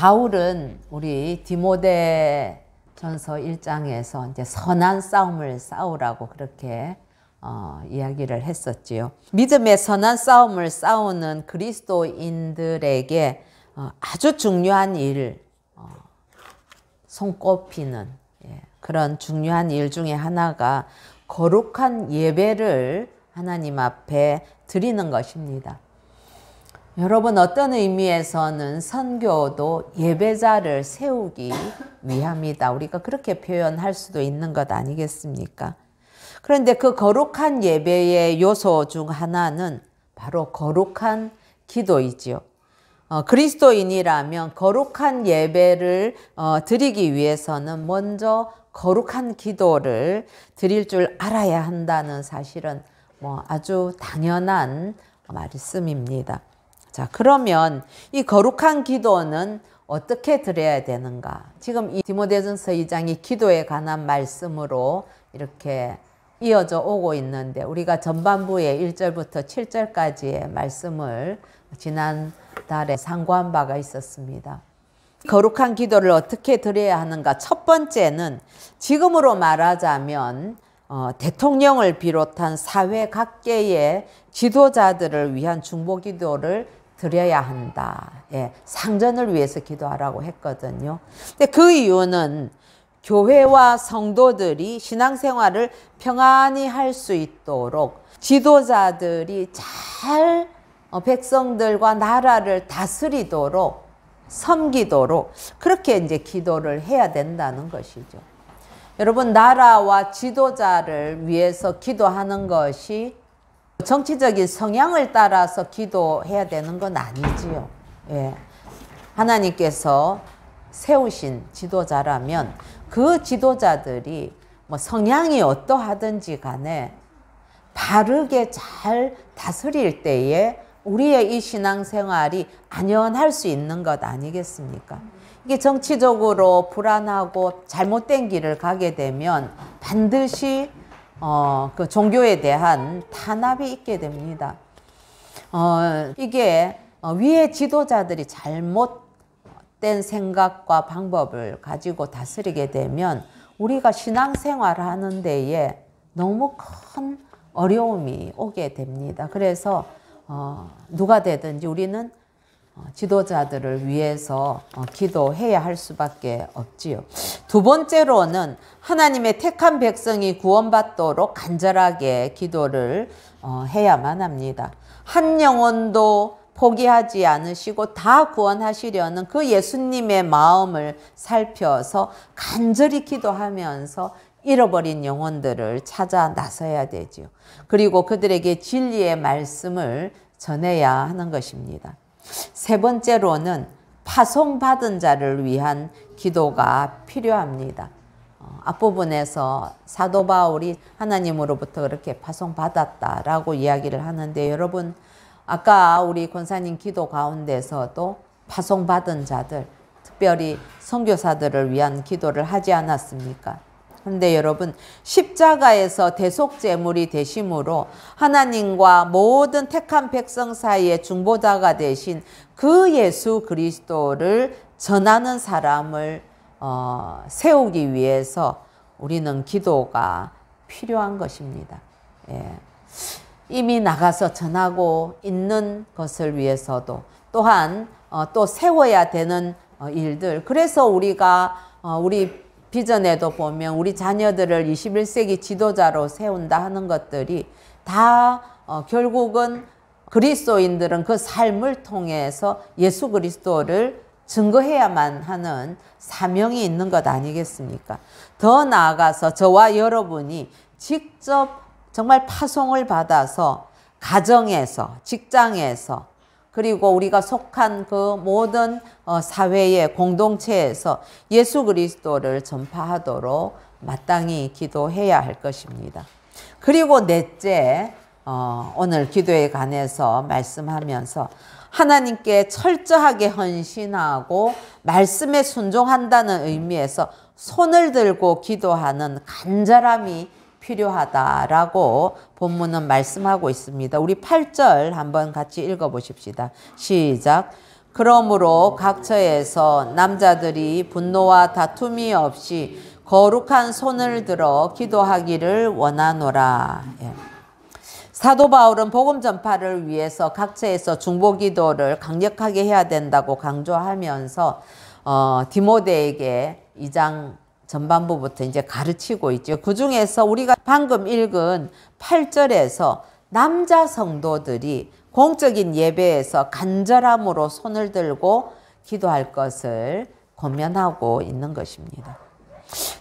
바울은 우리 디모데 전서 1장에서 이제 선한 싸움을 싸우라고 그렇게 이야기를 했었지요. 믿음의 선한 싸움을 싸우는 그리스도인들에게 아주 중요한 일, 손꼽히는 그런 중요한 일 중에 하나가 거룩한 예배를 하나님 앞에 드리는 것입니다. 여러분, 어떤 의미에서는 선교도 예배자를 세우기 위함이다. 우리가 그렇게 표현할 수도 있는 것 아니겠습니까? 그런데 그 거룩한 예배의 요소 중 하나는 바로 거룩한 기도이지요. 그리스도인이라면 거룩한 예배를 드리기 위해서는 먼저 거룩한 기도를 드릴 줄 알아야 한다는 사실은 아주 당연한 말씀입니다. 자, 그러면 이 거룩한 기도는 어떻게 드려야 되는가? 지금 이 디모데전서 2장이 기도에 관한 말씀으로 이렇게 이어져 오고 있는데, 우리가 전반부에 1절부터 7절까지의 말씀을 지난달에 상고한 바가 있었습니다. 거룩한 기도를 어떻게 드려야 하는가? 첫 번째는 지금으로 말하자면 대통령을 비롯한 사회 각계의 지도자들을 위한 중보기도를 드려야 한다. 상전을 위해서 기도하라고 했거든요. 근데 그 이유는 교회와 성도들이 신앙생활을 평안히 할 수 있도록 지도자들이 잘 백성들과 나라를 다스리도록 섬기도록 그렇게 이제 기도를 해야 된다는 것이죠. 여러분, 나라와 지도자를 위해서 기도하는 것이 정치적인 성향을 따라서 기도해야 되는 건 아니지요. 하나님께서 세우신 지도자라면 그 지도자들이 성향이 어떠하든지 간에 바르게 잘 다스릴 때에 우리의 이 신앙생활이 안연할 수 있는 것 아니겠습니까? 이게 정치적으로 불안하고 잘못된 길을 가게 되면 반드시 그 종교에 대한 탄압이 있게 됩니다. 이게 위의 지도자들이 잘못된 생각과 방법을 가지고 다스리게 되면 우리가 신앙생활을 하는 데에 너무 큰 어려움이 오게 됩니다. 그래서 누가 되든지 우리는 지도자들을 위해서 기도해야 할 수밖에 없지요. 두 번째로는 하나님의 택한 백성이 구원받도록 간절하게 기도를 해야만 합니다. 한 영혼도 포기하지 않으시고 다 구원하시려는 그 예수님의 마음을 살펴서 간절히 기도하면서 잃어버린 영혼들을 찾아 나서야 되지요. 그리고 그들에게 진리의 말씀을 전해야 하는 것입니다. 세 번째로는 파송받은 자를 위한 기도가 필요합니다. 앞부분에서 사도 바울이 하나님으로부터 그렇게 파송받았다라고 이야기를 하는데, 여러분, 아까 우리 권사님 기도 가운데서도 파송받은 자들, 특별히 선교사들을 위한 기도를 하지 않았습니까? 그런데 여러분, 십자가에서 대속제물이 되심으로 하나님과 모든 택한 백성 사이의 중보자가 되신 그 예수 그리스도를 전하는 사람을 세우기 위해서 우리는 기도가 필요한 것입니다. 이미 나가서 전하고 있는 것을 위해서도 또한 또 세워야 되는 일들, 그래서 우리가 우리 비전에도 보면 우리 자녀들을 21세기 지도자로 세운다 하는 것들이 다 결국은 그리스도인들은 그 삶을 통해서 예수 그리스도를 증거해야만 하는 사명이 있는 것 아니겠습니까? 더 나아가서 저와 여러분이 직접 정말 파송을 받아서 가정에서, 직장에서, 그리고 우리가 속한 그 모든 사회의 공동체에서 예수 그리스도를 전파하도록 마땅히 기도해야 할 것입니다. 그리고 넷째, 오늘 기도에 관해서 말씀하면서 하나님께 철저하게 헌신하고 말씀에 순종한다는 의미에서 손을 들고 기도하는 간절함이 필요하다라고 본문은 말씀하고 있습니다. 우리 8절 한번 같이 읽어보십시다. 시작. 그러므로 각처에서 남자들이 분노와 다툼이 없이 거룩한 손을 들어 기도하기를 원하노라. 예. 사도 바울은 복음 전파를 위해서 각처에서 중보 기도를 강력하게 해야 된다고 강조하면서 디모데에게 2장 전반부부터 이제 가르치고 있죠. 그 중에서 우리가 방금 읽은 8절에서 남자 성도들이 공적인 예배에서 간절함으로 손을 들고 기도할 것을 권면하고 있는 것입니다.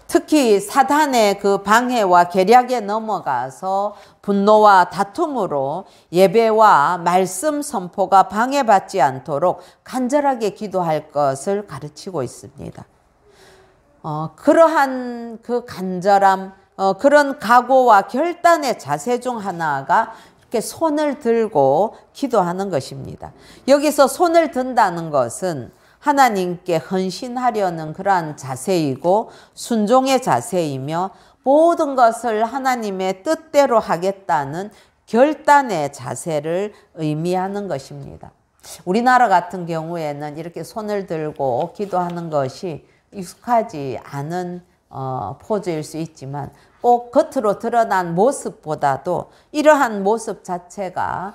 특히 사단의 그 방해와 계략에 넘어가서 분노와 다툼으로 예배와 말씀 선포가 방해받지 않도록 간절하게 기도할 것을 가르치고 있습니다. 그러한 그 간절함, 그런 각오와 결단의 자세 중 하나가 이렇게 손을 들고 기도하는 것입니다. 여기서 손을 든다는 것은 하나님께 헌신하려는 그러한 자세이고 순종의 자세이며 모든 것을 하나님의 뜻대로 하겠다는 결단의 자세를 의미하는 것입니다. 우리나라 같은 경우에는 이렇게 손을 들고 기도하는 것이 익숙하지 않은 포즈일 수 있지만 꼭 겉으로 드러난 모습보다도 이러한 모습 자체가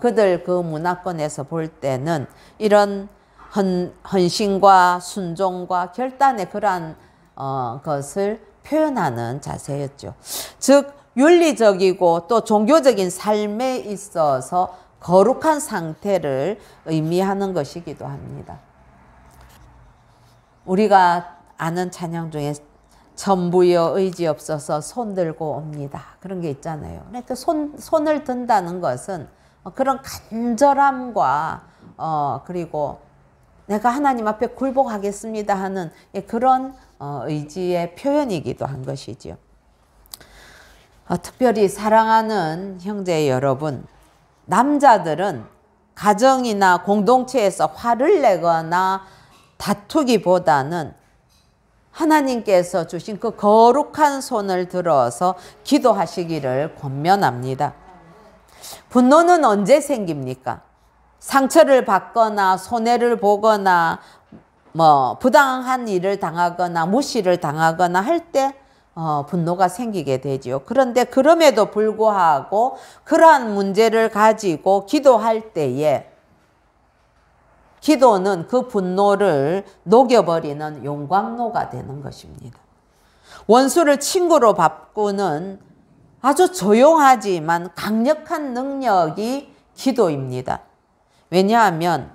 그들 그 문화권에서 볼 때는 이런 헌신과 순종과 결단의 그러한 것을 표현하는 자세였죠. 즉 윤리적이고 또 종교적인 삶에 있어서 거룩한 상태를 의미하는 것이기도 합니다. 우리가 아는 찬양 중에 전부여 의지 없어서 손 들고 옵니다. 그런 게 있잖아요. 그러니까 손을 든다는 것은 그런 간절함과 그리고 내가 하나님 앞에 굴복하겠습니다 하는 그런 의지의 표현이기도 한 것이죠. 특별히 사랑하는 형제 여러분, 남자들은 가정이나 공동체에서 화를 내거나 다투기보다는 하나님께서 주신 그 거룩한 손을 들어서 기도하시기를 권면합니다. 분노는 언제 생깁니까? 상처를 받거나 손해를 보거나 부당한 일을 당하거나 무시를 당하거나 할 때 분노가 생기게 되죠. 그런데 그럼에도 불구하고 그러한 문제를 가지고 기도할 때에 기도는 그 분노를 녹여버리는 용광로가 되는 것입니다. 원수를 친구로 바꾸는 아주 조용하지만 강력한 능력이 기도입니다. 왜냐하면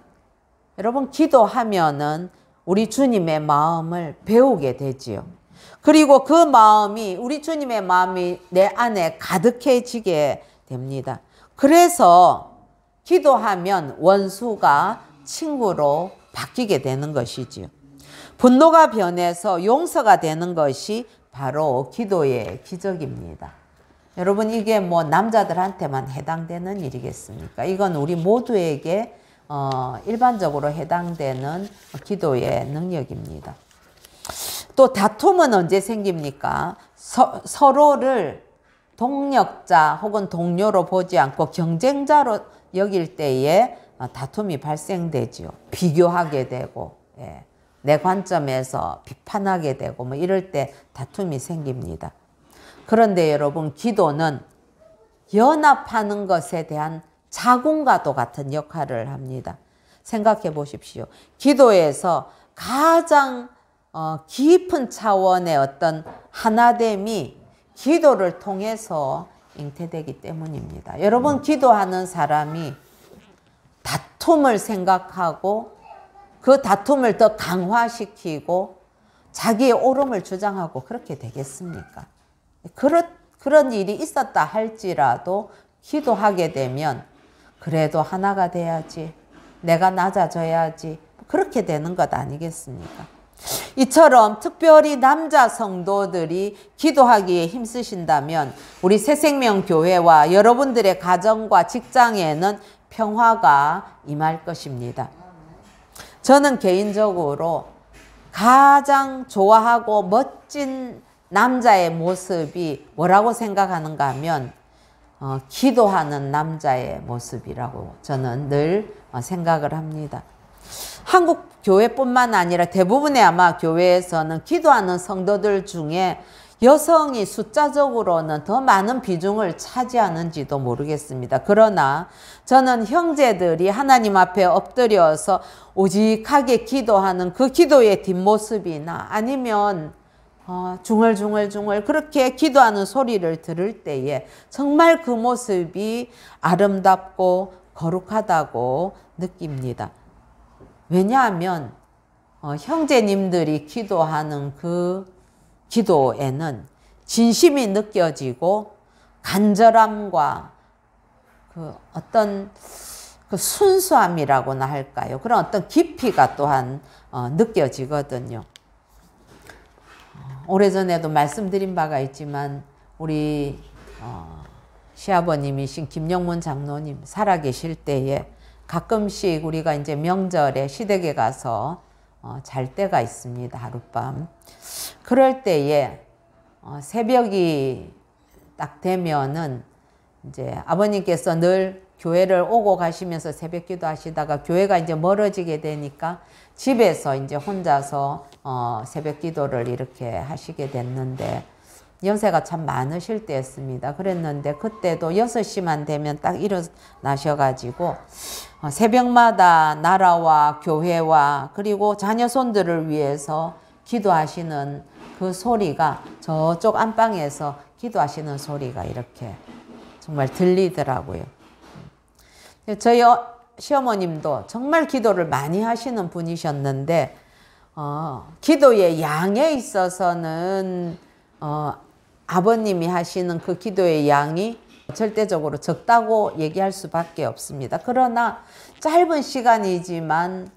여러분 기도하면은 우리 주님의 마음을 배우게 되지요. 그리고 그 마음이 우리 주님의 마음이 내 안에 가득해지게 됩니다. 그래서 기도하면 원수가 친구로 바뀌게 되는 것이지요. 분노가 변해서 용서가 되는 것이 바로 기도의 기적입니다. 여러분 이게 뭐 남자들한테만 해당되는 일이겠습니까? 이건 우리 모두에게 일반적으로 해당되는 기도의 능력입니다. 또 다툼은 언제 생깁니까? 서로를 동력자 혹은 동료로 보지 않고 경쟁자로 여길 때에 다툼이 발생되지요. 비교하게 되고 내 관점에서 비판하게 되고 뭐 이럴 때 다툼이 생깁니다. 그런데 여러분 기도는 연합하는 것에 대한 자궁과도 같은 역할을 합니다. 생각해 보십시오. 기도에서 가장 깊은 차원의 어떤 하나됨이 기도를 통해서 잉태되기 때문입니다. 여러분 기도하는 사람이 다툼을 생각하고 그 다툼을 더 강화시키고 자기의 옳음을 주장하고 그렇게 되겠습니까? 그런 일이 있었다 할지라도 기도하게 되면 그래도 하나가 돼야지, 내가 낮아져야지, 그렇게 되는 것 아니겠습니까? 이처럼 특별히 남자 성도들이 기도하기에 힘쓰신다면 우리 새생명교회와 여러분들의 가정과 직장에는 평화가 임할 것입니다. 저는 개인적으로 가장 좋아하고 멋진 남자의 모습이 뭐라고 생각하는가 하면 기도하는 남자의 모습이라고 저는 늘 생각을 합니다. 한국 교회뿐만 아니라 대부분의 아마 교회에서는 기도하는 성도들 중에 여성이 숫자적으로는 더 많은 비중을 차지하는지도 모르겠습니다. 그러나 저는 형제들이 하나님 앞에 엎드려서 오직하게 기도하는 그 기도의 뒷모습이나 아니면 중얼중얼 그렇게 기도하는 소리를 들을 때에 정말 그 모습이 아름답고 거룩하다고 느낍니다. 왜냐하면 형제님들이 기도하는 그 기도에는 진심이 느껴지고 간절함과 그 어떤 그 순수함이라고나 할까요? 그런 어떤 깊이가 또한 느껴지거든요. 오래전에도 말씀드린 바가 있지만 우리 시아버님이신 김영문 장로님 살아계실 때에 가끔씩 우리가 이제 명절에 시댁에 가서 잘 때가 있습니다. 하룻밤. 그럴 때에 새벽이 딱 되면은 이제 아버님께서 늘 교회를 오고 가시면서 새벽 기도 하시다가 교회가 이제 멀어지게 되니까 집에서 이제 혼자서 새벽 기도를 이렇게 하시게 됐는데 연세가 참 많으실 때였습니다. 그랬는데 그때도 6시만 되면 딱 일어나셔가지고 새벽마다 나라와 교회와 그리고 자녀손들을 위해서 기도하시는 그 소리가 저쪽 안방에서 기도하시는 소리가 이렇게 정말 들리더라고요. 저희 시어머님도 정말 기도를 많이 하시는 분이셨는데 기도의 양에 있어서는 아버님이 하시는 그 기도의 양이 절대적으로 적다고 얘기할 수밖에 없습니다. 그러나 짧은 시간이지만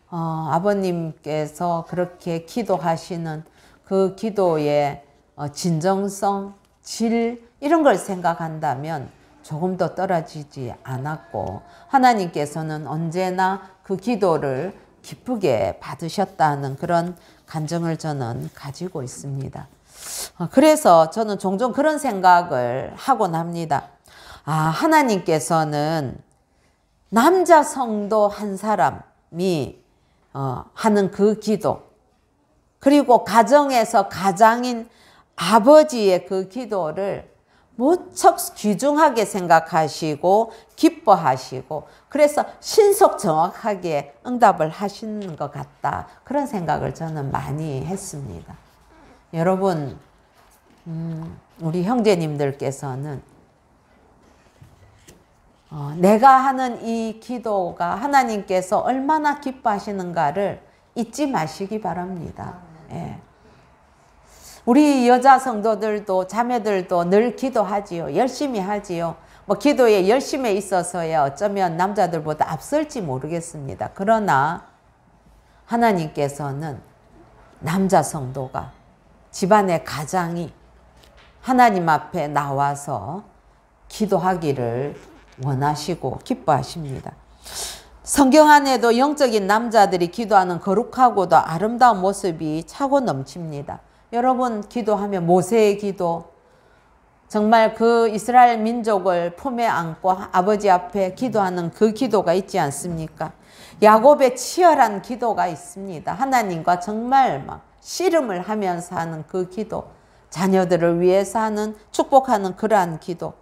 아버님께서 그렇게 기도하시는 그 기도의 진정성, 질 이런 걸 생각한다면 조금 더 떨어지지 않았고 하나님께서는 언제나 그 기도를 기쁘게 받으셨다는 그런 간증을 저는 가지고 있습니다. 그래서 저는 종종 그런 생각을 하곤 합니다. 하나님께서는 남자 성도 한 사람이 하는 그 기도, 그리고 가정에서 가장인 아버지의 그 기도를 무척 귀중하게 생각하시고 기뻐하시고 그래서 신속 정확하게 응답을 하시는 것 같다. 그런 생각을 저는 많이 했습니다. 여러분, 우리 형제님들께서는 내가 하는 이 기도가 하나님께서 얼마나 기뻐하시는가를 잊지 마시기 바랍니다. 예. 우리 여자 성도들도 자매들도 늘 기도하지요. 열심히 하지요. 기도에 열심에 있어서야 어쩌면 남자들보다 앞설지 모르겠습니다. 그러나 하나님께서는 남자 성도가 집안의 가장이 하나님 앞에 나와서 기도하기를 원하시고 기뻐하십니다. 성경 안에도 영적인 남자들이 기도하는 거룩하고도 아름다운 모습이 차고 넘칩니다. 여러분 기도하면 모세의 기도, 정말 그 이스라엘 민족을 품에 안고 아버지 앞에 기도하는 그 기도가 있지 않습니까? 야곱의 치열한 기도가 있습니다. 하나님과 정말 막 씨름을 하면서 하는 그 기도, 자녀들을 위해서 하는 축복하는 그러한 기도,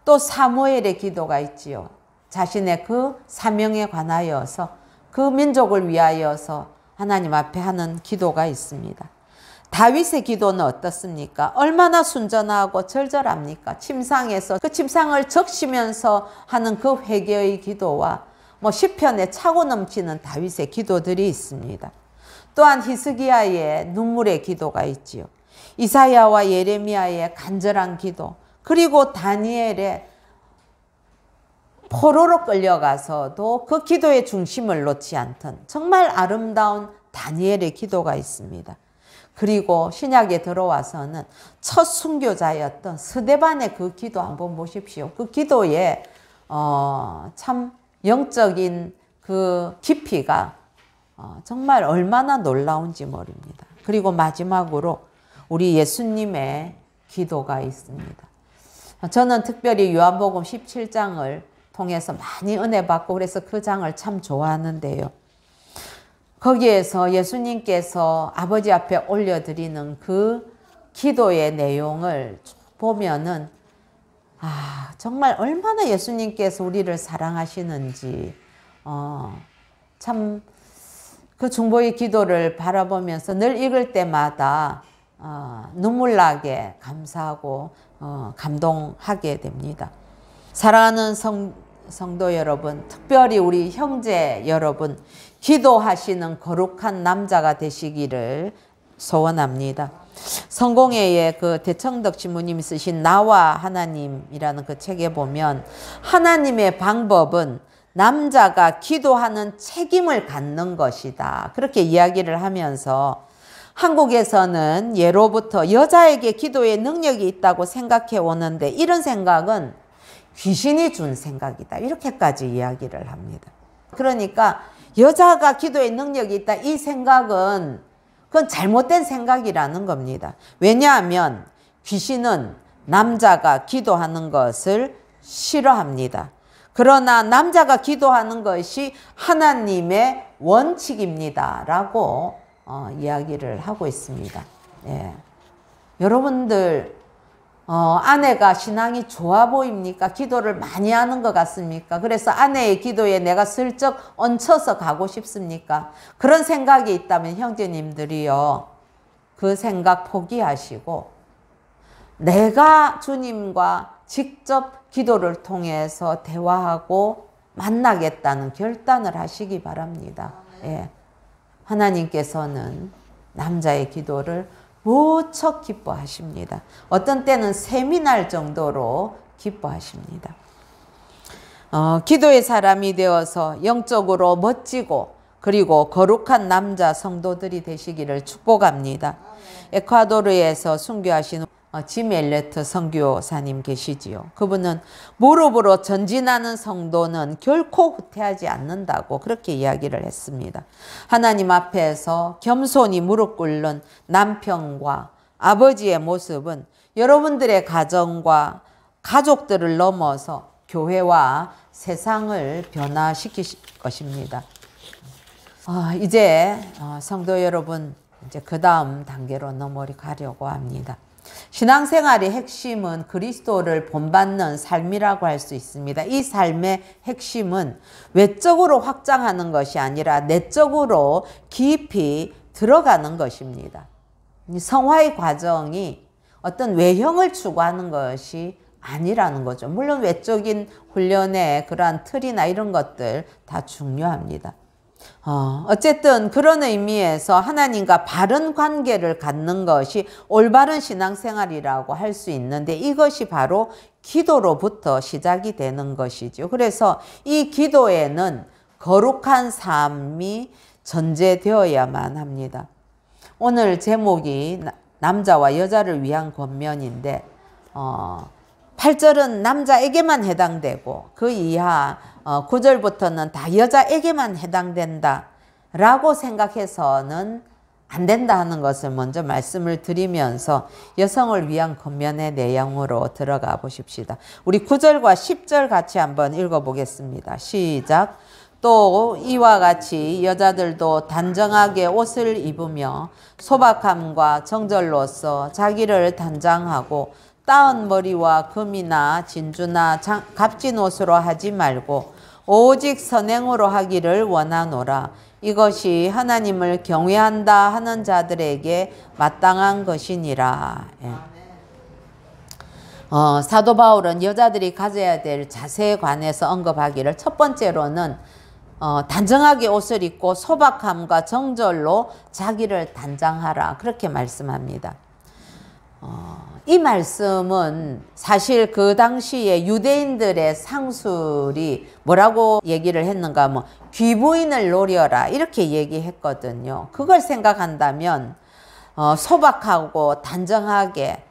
또 사무엘의 기도가 있지요. 자신의 그 사명에 관하여서 그 민족을 위하여서 하나님 앞에 하는 기도가 있습니다. 다윗의 기도는 어떻습니까? 얼마나 순전하고 절절합니까? 침상에서 그 침상을 적시면서 하는 그 회개의 기도와 시편에 차고 넘치는 다윗의 기도들이 있습니다. 또한 히스기야의 눈물의 기도가 있지요. 이사야와 예레미야의 간절한 기도, 그리고 다니엘의 포로로 끌려가서도 그 기도의 중심을 놓지 않던 정말 아름다운 다니엘의 기도가 있습니다. 그리고 신약에 들어와서는 첫 순교자였던 스데반의 그 기도 한번 보십시오. 그 기도에 참 영적인 그 깊이가 정말 얼마나 놀라운지 모릅니다. 그리고 마지막으로 우리 예수님의 기도가 있습니다. 저는 특별히 요한복음 17장을 통해서 많이 은혜 받고 그래서 그 장을 참 좋아하는데요. 거기에서 예수님께서 아버지 앞에 올려드리는 그 기도의 내용을 보면은 정말 얼마나 예수님께서 우리를 사랑하시는지 참 그 중보의 기도를 바라보면서 늘 읽을 때마다 눈물 나게 감사하고 감동하게 됩니다. 사랑하는 성도 여러분, 특별히 우리 형제 여러분, 기도하시는 거룩한 남자가 되시기를 소원합니다. 성공회의 그 대청덕 신부님이 쓰신 나와 하나님이라는 그 책에 보면 하나님의 방법은 남자가 기도하는 책임을 갖는 것이다, 그렇게 이야기를 하면서 한국에서는 예로부터 여자에게 기도의 능력이 있다고 생각해 오는데 이런 생각은 귀신이 준 생각이다, 이렇게까지 이야기를 합니다. 그러니까 여자가 기도의 능력이 있다, 이 생각은 그건 잘못된 생각이라는 겁니다. 왜냐하면 귀신은 남자가 기도하는 것을 싫어합니다. 그러나 남자가 기도하는 것이 하나님의 원칙입니다 라고 이야기를 하고 있습니다. 예. 여러분들 아내가 신앙이 좋아 보입니까? 기도를 많이 하는 것 같습니까? 그래서 아내의 기도에 내가 슬쩍 얹혀서 가고 싶습니까? 그런 생각이 있다면 형제님들이요, 그 생각 포기하시고 내가 주님과 직접 기도를 통해서 대화하고 만나겠다는 결단을 하시기 바랍니다. 예. 하나님께서는 남자의 기도를 무척 기뻐하십니다. 어떤 때는 샘이 날 정도로 기뻐하십니다. 기도의 사람이 되어서 영적으로 멋지고 그리고 거룩한 남자 성도들이 되시기를 축복합니다. 에콰도르에서 순교하신 짐 엘레트 선교사님 계시지요. 그분은 무릎으로 전진하는 성도는 결코 후퇴하지 않는다고 그렇게 이야기를 했습니다. 하나님 앞에서 겸손히 무릎 꿇는 남편과 아버지의 모습은 여러분들의 가정과 가족들을 넘어서 교회와 세상을 변화시킬 것입니다. 이제 성도 여러분, 이제 그 다음 단계로 넘어가려고 합니다. 신앙생활의 핵심은 그리스도를 본받는 삶이라고 할 수 있습니다. 이 삶의 핵심은 외적으로 확장하는 것이 아니라 내적으로 깊이 들어가는 것입니다. 성화의 과정이 어떤 외형을 추구하는 것이 아니라는 거죠. 물론 외적인 훈련의 그러한 틀이나 이런 것들 다 중요합니다. 어쨌든 그런 의미에서 하나님과 바른 관계를 갖는 것이 올바른 신앙생활이라고 할 수 있는데 이것이 바로 기도로부터 시작이 되는 것이죠. 그래서 이 기도에는 거룩한 삶이 전제되어야만 합니다. 오늘 제목이 남자와 여자를 위한 권면인데 8절은 남자에게만 해당되고 그 이하 9절부터는 다 여자에게만 해당된다 라고 생각해서는 안 된다 하는 것을 먼저 말씀을 드리면서 여성을 위한 권면의 내용으로 들어가 보십시다. 우리 9절과 10절 같이 한번 읽어보겠습니다. 시작. 또 이와 같이 여자들도 단정하게 옷을 입으며 소박함과 정절로서 자기를 단장하고 따은 머리와 금이나 진주나 값진 옷으로 하지 말고 오직 선행으로 하기를 원하노라. 이것이 하나님을 경외한다 하는 자들에게 마땅한 것이니라. 예. 사도 바울은 여자들이 가져야 될 자세에 관해서 언급하기를 첫 번째로는 단정하게 옷을 입고 소박함과 정절로 자기를 단장하라, 그렇게 말씀합니다. 이 말씀은 사실 그 당시에 유대인들의 상술이 뭐라고 얘기를 했는가 하면 귀부인을 노려라 이렇게 얘기했거든요. 그걸 생각한다면 소박하고 단정하게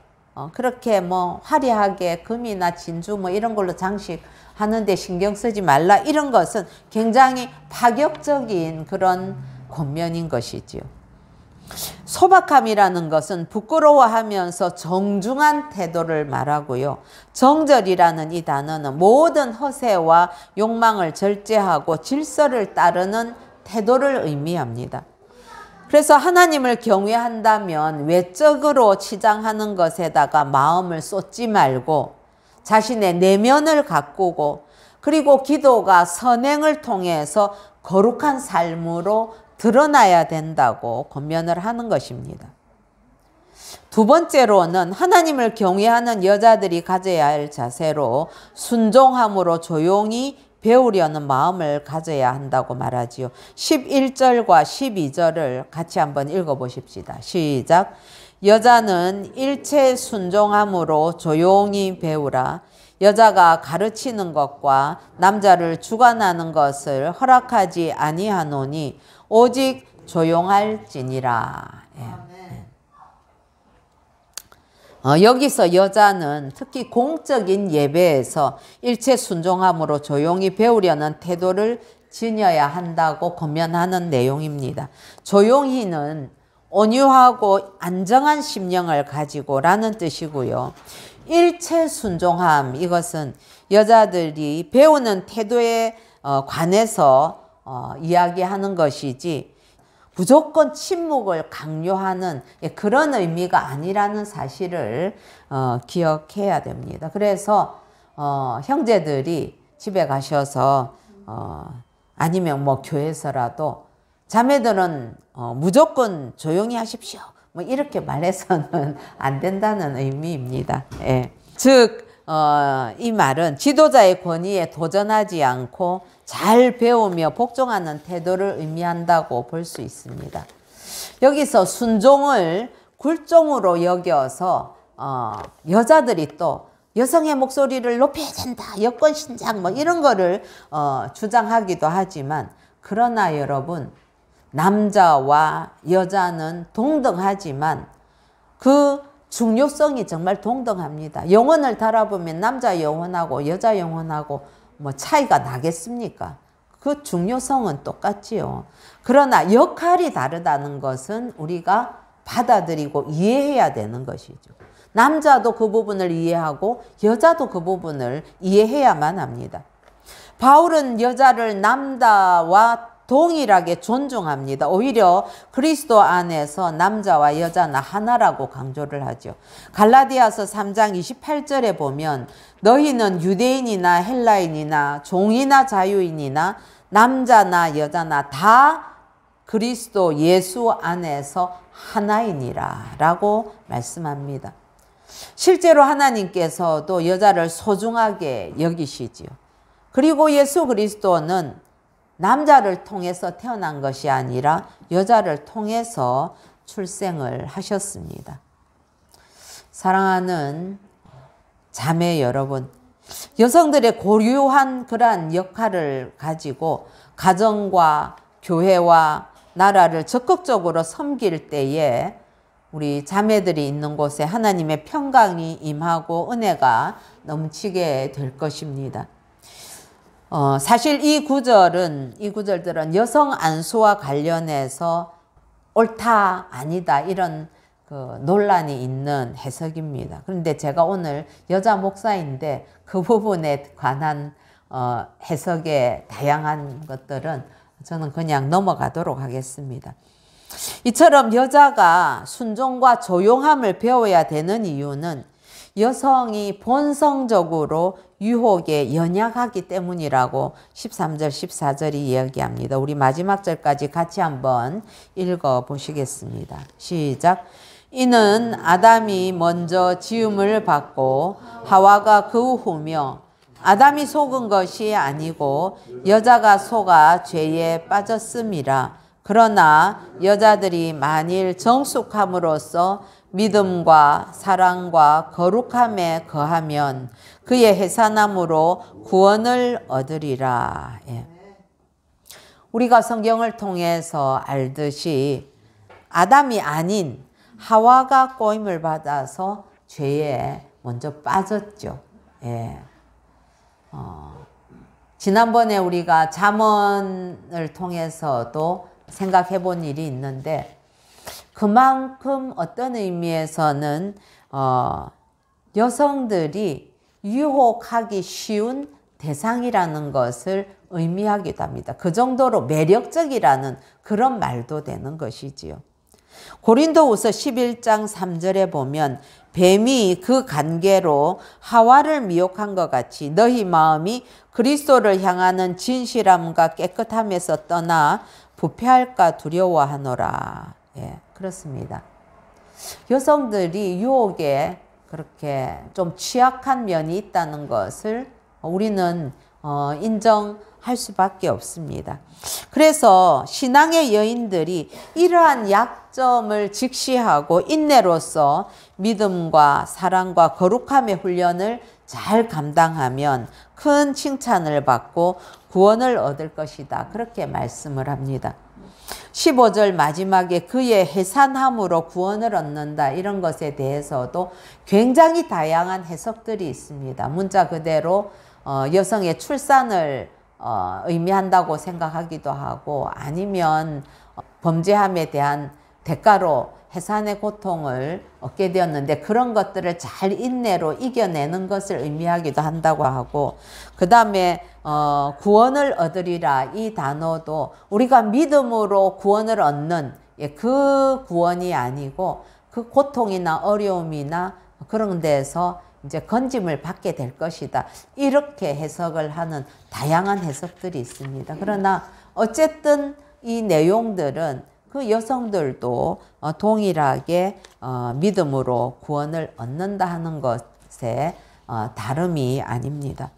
그렇게 뭐 화려하게 금이나 진주 뭐 이런 걸로 장식하는데 신경 쓰지 말라, 이런 것은 굉장히 파격적인 그런 권면인 것이지요. 소박함이라는 것은 부끄러워하면서 정중한 태도를 말하고요. 정절이라는 이 단어는 모든 허세와 욕망을 절제하고 질서를 따르는 태도를 의미합니다. 그래서 하나님을 경외한다면 외적으로 치장하는 것에다가 마음을 쏟지 말고 자신의 내면을 가꾸고 그리고 기도가 선행을 통해서 거룩한 삶으로 드러나야 된다고 권면을 하는 것입니다. 두 번째로는 하나님을 경외하는 여자들이 가져야 할 자세로 순종함으로 조용히 배우려는 마음을 가져야 한다고 말하지요. 11절과 12절을 같이 한번 읽어보십시다. 시작. 여자는 일체 순종함으로 조용히 배우라. 여자가 가르치는 것과 남자를 주관하는 것을 허락하지 아니하노니 오직 조용할지니라. 여기서 여자는 특히 공적인 예배에서 일체 순종함으로 조용히 배우려는 태도를 지녀야 한다고 권면하는 내용입니다. 조용히는 온유하고 안정한 심령을 가지고 라는 뜻이고요. 일체 순종함, 이것은 여자들이 배우는 태도에 관해서 이야기하는 것이지 무조건 침묵을 강요하는 그런 의미가 아니라는 사실을 기억해야 됩니다. 그래서 형제들이 집에 가셔서 아니면 뭐 교회에서라도 자매들은 무조건 조용히 하십시오. 뭐 이렇게 말해서는 안 된다는 의미입니다. 예. 즉, 이 말은 지도자의 권위에 도전하지 않고 잘 배우며 복종하는 태도를 의미한다고 볼 수 있습니다. 여기서 순종을 굴종으로 여겨서 여자들이 또 여성의 목소리를 높여야 된다, 여권 신장 뭐 이런 거를 주장하기도 하지만, 그러나 여러분, 남자와 여자는 동등하지만 그 중요성이 정말 동등합니다. 영혼을 달아보면 남자 영혼하고 여자 영혼하고 뭐 차이가 나겠습니까? 그 중요성은 똑같지요. 그러나 역할이 다르다는 것은 우리가 받아들이고 이해해야 되는 것이죠. 남자도 그 부분을 이해하고 여자도 그 부분을 이해해야만 합니다. 바울은 여자를 남자와 동일하게 존중합니다. 오히려 그리스도 안에서 남자와 여자는 하나라고 강조를 하죠. 갈라디아서 3장 28절에 보면 너희는 유대인이나 헬라인이나 종이나 자유인이나 남자나 여자나 다 그리스도 예수 안에서 하나이니라 라고 말씀합니다. 실제로 하나님께서도 여자를 소중하게 여기시지요. 그리고 예수 그리스도는 남자를 통해서 태어난 것이 아니라 여자를 통해서 출생을 하셨습니다. 사랑하는 자매 여러분, 여성들의 고유한 그러한 역할을 가지고 가정과 교회와 나라를 적극적으로 섬길 때에 우리 자매들이 있는 곳에 하나님의 평강이 임하고 은혜가 넘치게 될 것입니다. 사실 이 구절들은 여성 안수와 관련해서 옳다 아니다 이런 논란이 있는 해석입니다. 그런데 제가 오늘 여자 목사인데 그 부분에 관한 해석의 다양한 것들은 저는 그냥 넘어가도록 하겠습니다. 이처럼 여자가 순종과 조용함을 배워야 되는 이유는 여성이 본성적으로 유혹에 연약하기 때문이라고 13절, 14절이 이야기합니다. 우리 마지막 절까지 같이 한번 읽어보시겠습니다. 시작. 이는 아담이 먼저 지음을 받고 하와가 그 후며 아담이 속은 것이 아니고 여자가 속아 죄에 빠졌음이라. 그러나 여자들이 만일 정숙함으로써 믿음과 사랑과 거룩함에 거하면 그의 해산함으로 구원을 얻으리라. 예. 우리가 성경을 통해서 알듯이 아담이 아닌 하와가 꼬임을 받아서 죄에 먼저 빠졌죠. 예. 지난번에 우리가 잠언을 통해서도 생각해 본 일이 있는데, 그만큼 어떤 의미에서는 여성들이 유혹하기 쉬운 대상이라는 것을 의미하기도 합니다. 그 정도로 매력적이라는 그런 말도 되는 것이지요. 고린도후서 11장 3절에 보면 뱀이 그 관계로 하와를 미혹한 것 같이 너희 마음이 그리스도를 향하는 진실함과 깨끗함에서 떠나 부패할까 두려워하노라. 예, 그렇습니다. 여성들이 유혹에 그렇게 좀 취약한 면이 있다는 것을 우리는 인정할 수밖에 없습니다. 그래서 신앙의 여인들이 이러한 약점을 직시하고 인내로서 믿음과 사랑과 거룩함의 훈련을 잘 감당하면 큰 칭찬을 받고 구원을 얻을 것이다. 그렇게 말씀을 합니다. 15절 마지막에 그의 해산함으로 구원을 얻는다. 이런 것에 대해서도 굉장히 다양한 해석들이 있습니다. 문자 그대로 여성의 출산을 의미한다고 생각하기도 하고 아니면 범죄함에 대한 대가로 해산의 고통을 얻게 되었는데 그런 것들을 잘 인내로 이겨내는 것을 의미하기도 한다고 하고 그 다음에 구원을 얻으리라 이 단어도 우리가 믿음으로 구원을 얻는 그 구원이 아니고 그 고통이나 어려움이나 그런 데서 이제 건짐을 받게 될 것이다. 이렇게 해석을 하는 다양한 해석들이 있습니다. 그러나 어쨌든 이 내용들은 그 여성들도 동일하게 믿음으로 구원을 얻는다 하는 것에 다름이 아닙니다.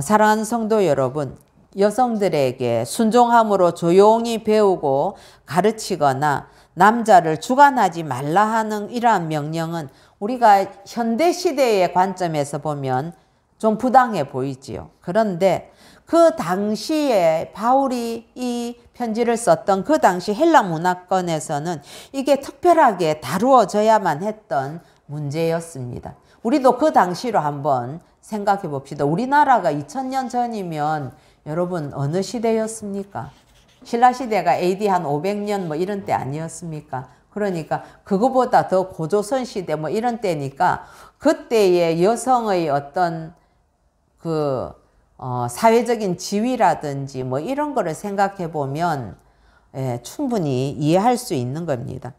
사랑하는 성도 여러분, 여성들에게 순종함으로 조용히 배우고 가르치거나 남자를 주관하지 말라 하는 이러한 명령은 우리가 현대시대의 관점에서 보면 좀 부당해 보이지요. 그런데 그 당시에 바울이 이 편지를 썼던 그 당시 헬라 문화권에서는 이게 특별하게 다루어져야만 했던 문제였습니다. 우리도 그 당시로 한번 생각해 봅시다. 우리나라가 2000년 전이면 여러분 어느 시대였습니까? 신라시대가 AD 한 500년 뭐 이런 때 아니었습니까? 그러니까 그거보다 더 고조선 시대 뭐 이런 때니까 그때의 여성의 어떤 그 사회적인 지위라든지 뭐 이런 거를 생각해 보면 충분히 이해할 수 있는 겁니다.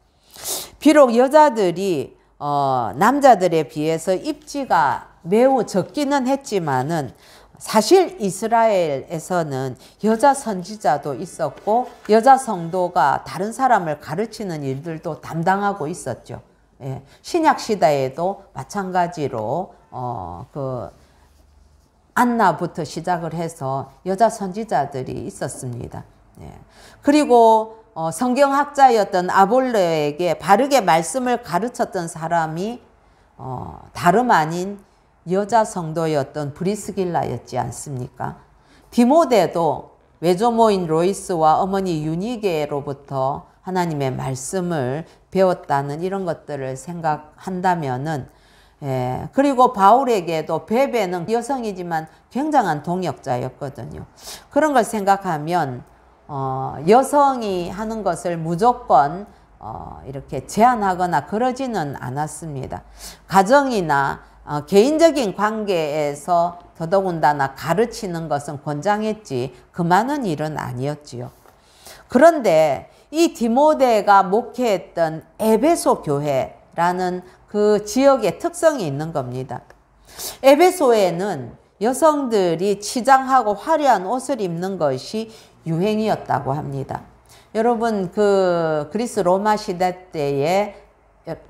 비록 여자들이 남자들에 비해서 입지가 매우 적기는 했지만은 사실 이스라엘에서는 여자 선지자도 있었고 여자 성도가 다른 사람을 가르치는 일들도 담당하고 있었죠. 예, 신약 시대에도 마찬가지로 그 안나부터 시작을 해서 여자 선지자들이 있었습니다. 예. 그리고 성경학자였던 아볼로에게 바르게 말씀을 가르쳤던 사람이 다름 아닌 여자 성도였던 브리스길라였지 않습니까? 디모데도 외조모인 로이스와 어머니 유니게로부터 하나님의 말씀을 배웠다는 이런 것들을 생각한다면은 그리고 바울에게도 베베는 여성이지만 굉장한 동역자였거든요. 그런 걸 생각하면 여성이 하는 것을 무조건 이렇게 제한하거나 그러지는 않았습니다. 가정이나 개인적인 관계에서 더더군다나 가르치는 것은 권장했지 그만한 일은 아니었지요. 그런데 이 디모데가 목회했던 에베소 교회라는 그 지역의 특성이 있는 겁니다. 에베소에는 여성들이 치장하고 화려한 옷을 입는 것이 유행이었다고 합니다. 여러분 그 그리스 로마 시대 때에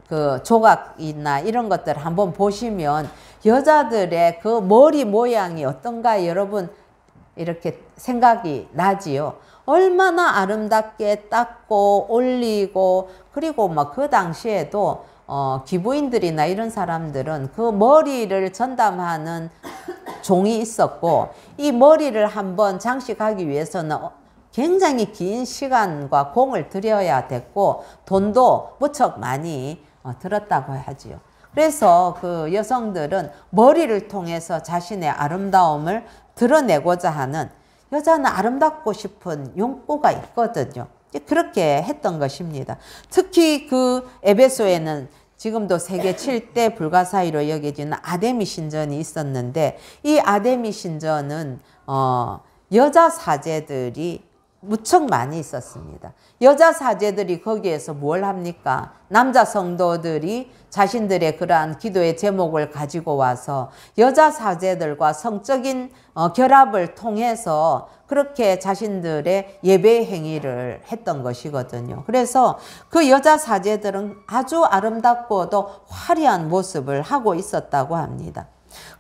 그 조각이나 이런 것들을 한번 보시면 여자들의 그 머리 모양이 어떤가 여러분 이렇게 생각이 나지요. 얼마나 아름답게 닦고 올리고 그리고 막 그 당시에도 기부인들이나 이런 사람들은 그 머리를 전담하는 종이 있었고 이 머리를 한번 장식하기 위해서는 굉장히 긴 시간과 공을 들여야 됐고 돈도 무척 많이 들었다고 하지요. 그래서 그 여성들은 머리를 통해서 자신의 아름다움을 드러내고자 하는 여자는 아름답고 싶은 욕구가 있거든요. 그렇게 했던 것입니다. 특히 그 에베소에는 지금도 세계 7대 불가사의로 여겨지는 아데미 신전이 있었는데 이 아데미 신전은 여자 사제들이 무척 많이 있었습니다. 여자 사제들이 거기에서 뭘 합니까? 남자 성도들이 자신들의 그러한 기도의 제목을 가지고 와서 여자 사제들과 성적인 결합을 통해서 그렇게 자신들의 예배 행위를 했던 것이거든요. 그래서 그 여자 사제들은 아주 아름답고도 화려한 모습을 하고 있었다고 합니다.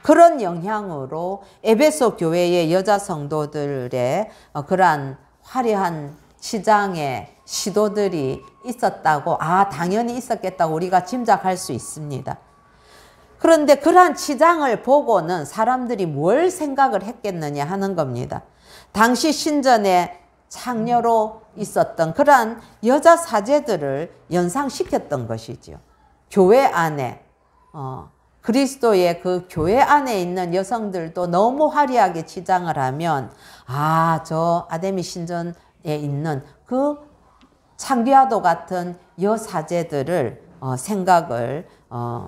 그런 영향으로 에베소 교회의 여자 성도들의 그러한 화려한 치장의 시도들이 있었다고, 당연히 있었겠다고 우리가 짐작할 수 있습니다. 그런데 그러한 치장을 보고는 사람들이 뭘 생각을 했겠느냐 하는 겁니다. 당시 신전에 창녀로 있었던 그러한 여자 사제들을 연상시켰던 것이지요. 교회 안에 그리스도의 그 교회 안에 있는 여성들도 너무 화려하게 치장을 하면 저 아데미 신전에 있는 그 창기와도 같은 여사제들을 생각을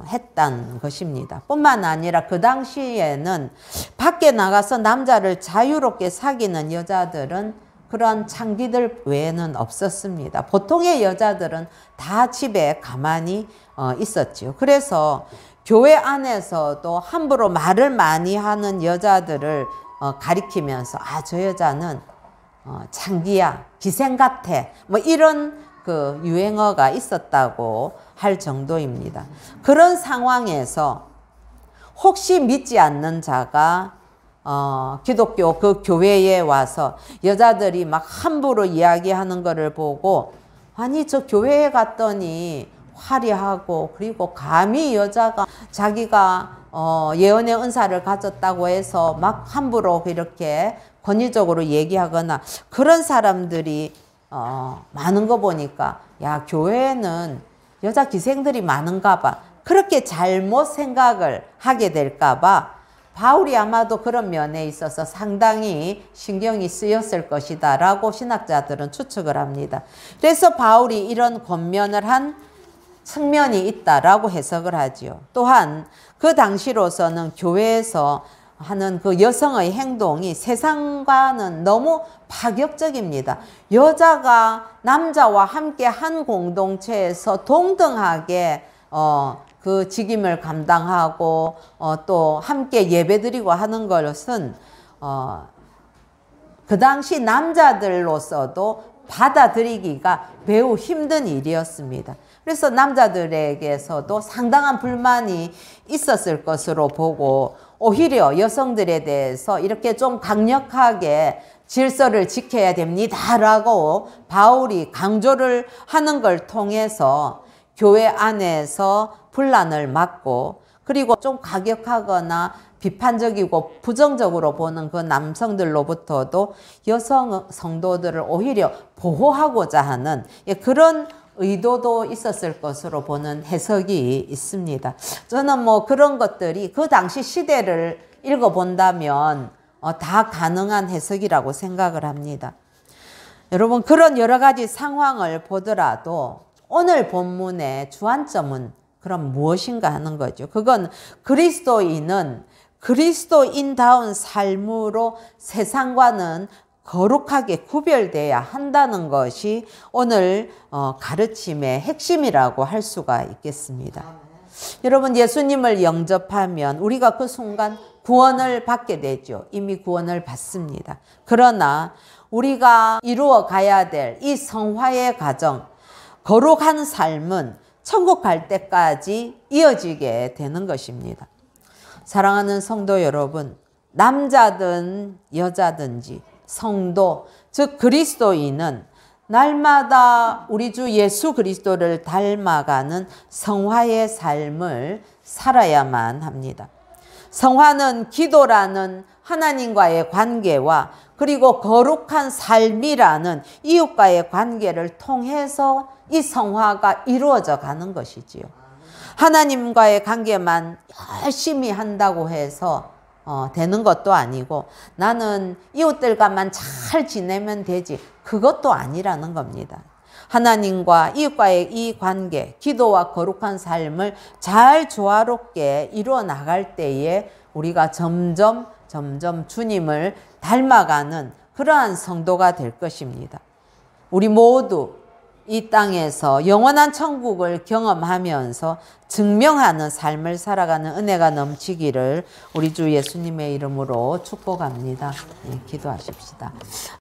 했단 것입니다. 뿐만 아니라 그 당시에는 밖에 나가서 남자를 자유롭게 사귀는 여자들은 그런 창기들 외에는 없었습니다. 보통의 여자들은 다 집에 가만히 있었지요. 그래서 교회 안에서도 함부로 말을 많이 하는 여자들을 가리키면서 저 여자는 창기야, 기생 같아, 뭐 이런 그 유행어가 있었다고 할 정도입니다. 그런 상황에서 혹시 믿지 않는 자가 기독교 그 교회에 와서 여자들이 막 함부로 이야기하는 것을 보고, 아니 저 교회에 갔더니 화려하고 그리고 감히 여자가 자기가 예언의 은사를 가졌다고 해서 막 함부로 이렇게 권위적으로 얘기하거나 그런 사람들이 많은 거 보니까 교회에는 여자 기생들이 많은가 봐, 그렇게 잘못 생각을 하게 될까 봐 바울이 아마도 그런 면에 있어서 상당히 신경이 쓰였을 것이다 라고 신학자들은 추측을 합니다. 그래서 바울이 이런 권면을 한 측면이 있다라고 해석을 하지요. 또한 그 당시로서는 교회에서 하는 그 여성의 행동이 세상과는 너무 파격적입니다. 여자가 남자와 함께 한 공동체에서 동등하게 그 직임을 감당하고 또 함께 예배드리고 하는 것은 그 당시 남자들로서도 받아들이기가 매우 힘든 일이었습니다. 그래서 남자들에게서도 상당한 불만이 있었을 것으로 보고, 오히려 여성들에 대해서 이렇게 좀 강력하게 질서를 지켜야 됩니다라고 바울이 강조를 하는 걸 통해서 교회 안에서 분란을 막고, 그리고 좀 가격하거나 비판적이고 부정적으로 보는 그 남성들로부터도 여성 성도들을 오히려 보호하고자 하는 그런 의도도 있었을 것으로 보는 해석이 있습니다. 저는 뭐 그런 것들이 그 당시 시대를 읽어본다면 다 가능한 해석이라고 생각을 합니다. 여러분, 그런 여러 가지 상황을 보더라도 오늘 본문의 주안점은 그럼 무엇인가 하는 거죠. 그건 그리스도인은 그리스도인다운 삶으로 세상과는 거룩하게 구별돼야 한다는 것이 오늘 가르침의 핵심이라고 할 수가 있겠습니다. 여러분, 예수님을 영접하면 우리가 그 순간 구원을 받게 되죠. 이미 구원을 받습니다. 그러나 우리가 이루어 가야 될 이 성화의 과정, 거룩한 삶은 천국 갈 때까지 이어지게 되는 것입니다. 사랑하는 성도 여러분, 남자든 여자든지 성도, 즉 그리스도인은 날마다 우리 주 예수 그리스도를 닮아가는 성화의 삶을 살아야만 합니다. 성화는 기도라는 하나님과의 관계와 그리고 거룩한 삶이라는 이웃과의 관계를 통해서 이 성화가 이루어져 가는 것이지요. 하나님과의 관계만 열심히 한다고 해서 되는 것도 아니고, 나는 이웃들과만 잘 지내면 되지, 그것도 아니라는 겁니다. 하나님과 이웃과의 이 관계, 기도와 거룩한 삶을 잘 조화롭게 이루어 나갈 때에 우리가 점점 점점 주님을 닮아가는 그러한 성도가 될 것입니다. 우리 모두 이 땅에서 영원한 천국을 경험하면서 증명하는 삶을 살아가는 은혜가 넘치기를 우리 주 예수님의 이름으로 축복합니다. 네, 기도하십시다.